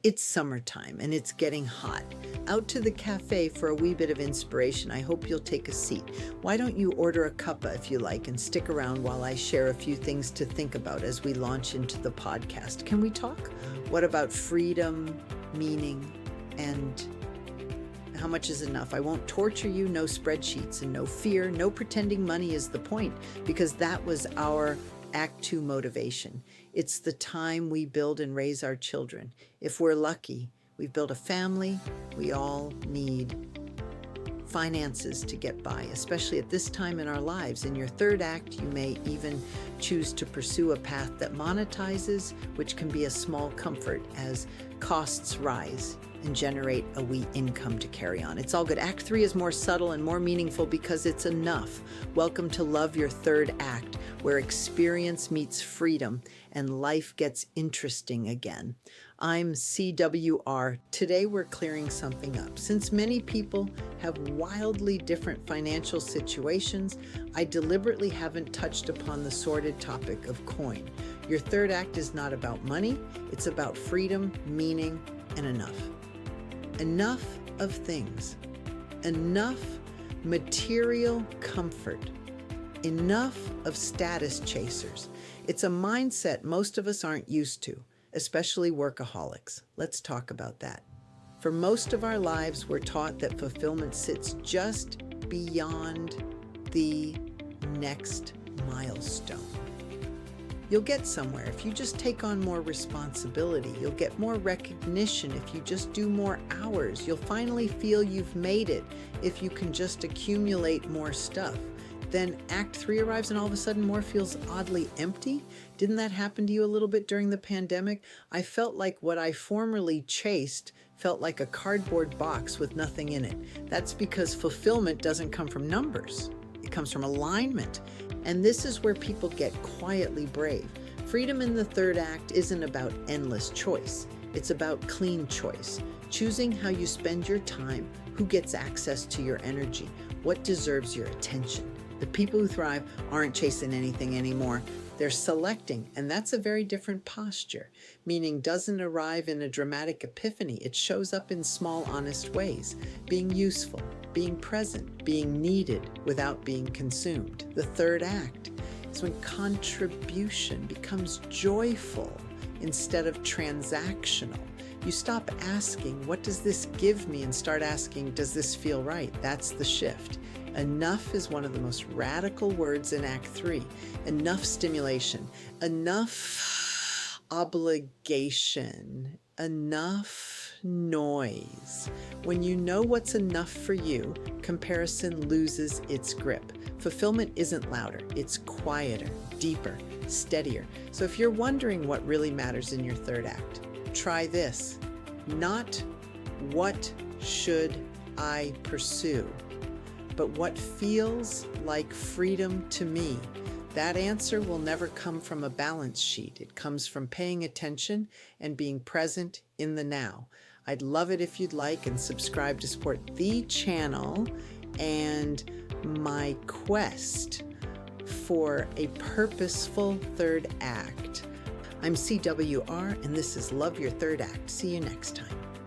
It's summertime and it's getting hot. Out to the cafe for a wee bit of inspiration. I hope you'll take a seat. Why don't you order a cuppa if you like and stick around while I share a few things to think about as we launch into the podcast. Can we talk? What about freedom, meaning, and how much is enough? I won't torture you, no spreadsheets and no fear, no pretending money is the point, because that was our Act 2 motivation. It's the time we build and raise our children. If we're lucky, we've built a family. We all need finances to get by, especially at this time in our lives. In your third act, you may even choose to pursue a path that monetizes, which can be a small comfort as costs rise and generate a wee income to carry on. It's all good. Act 3 is more subtle and more meaningful because it's enough. Welcome to Love Your Third Act, where experience meets freedom and life gets interesting again. I'm CWR. Today we're clearing something up. Since many people have wildly different financial situations, I deliberately haven't touched upon the sordid topic of coin. Your third act is not about money, it's about freedom, meaning, and enough. Enough of things, enough material comfort, enough of status chasers. It's a mindset most of us aren't used to, especially workaholics. Let's talk about that. For most of our lives, we're taught that fulfillment sits just beyond the next milestone. You'll get somewhere if you just take on more responsibility. You'll get more recognition if you just do more hours. You'll finally feel you've made it if you can just accumulate more stuff. Then Act 3 arrives and all of a sudden more feels oddly empty. Didn't that happen to you a little bit during the pandemic? I felt like what I formerly chased felt like a cardboard box with nothing in it. That's because fulfillment doesn't come from numbers. It comes from alignment. And this is where people get quietly brave. Freedom in the third act isn't about endless choice. It's about clean choice. Choosing how you spend your time, who gets access to your energy, what deserves your attention. The people who thrive aren't chasing anything anymore. They're selecting, and that's a very different posture, meaning doesn't arrive in a dramatic epiphany. It shows up in small, honest ways, being useful, being present, being needed without being consumed. The third act is when contribution becomes joyful instead of transactional. You stop asking, what does this give me? And start asking, does this feel right? That's the shift. Enough is one of the most radical words in Act 3. Enough stimulation, enough obligation, enough noise. When you know what's enough for you, comparison loses its grip. Fulfillment isn't louder, it's quieter, deeper, steadier. So if you're wondering what really matters in your third act, try this. Not what should I pursue, but what feels like freedom to me. That answer will never come from a balance sheet. It comes from paying attention and being present in the now. I'd love it if you'd like and subscribe to support the channel and my quest for a purposeful third act. I'm CWR, and this is Love Your Third Act. See you next time.